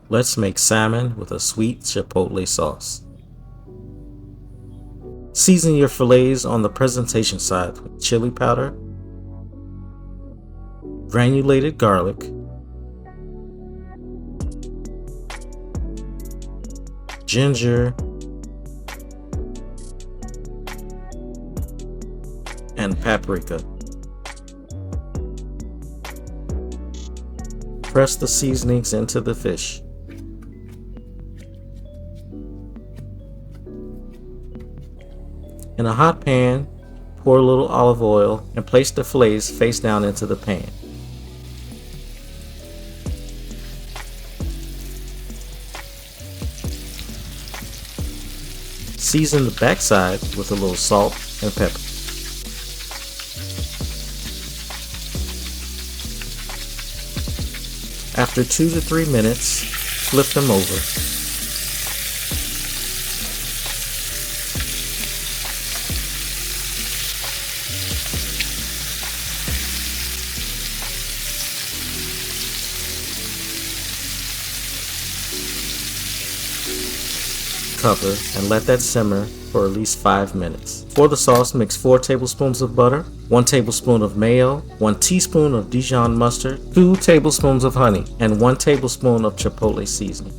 Let's make salmon with a sweet chipotle sauce. Season your fillets on the presentation side with chili powder, granulated garlic, ginger, and paprika. Press the seasonings into the fish. In a hot pan, pour a little olive oil and place the fillets face down into the pan. Season the backside with a little salt and pepper. After 2 to 3 minutes, flip them over. Cover and let that simmer for at least 5 minutes. For the sauce, mix 4 tablespoons of butter, 1 tablespoon of mayo, 1 teaspoon of Dijon mustard, 2 tablespoons of honey, and 1 tablespoon of chipotle seasoning.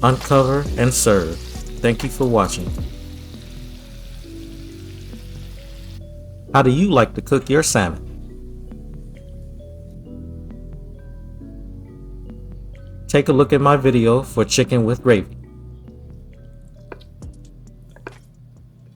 Uncover and serve. Thank you for watching. How do you like to cook your salmon? Take a look at my video for chicken with gravy.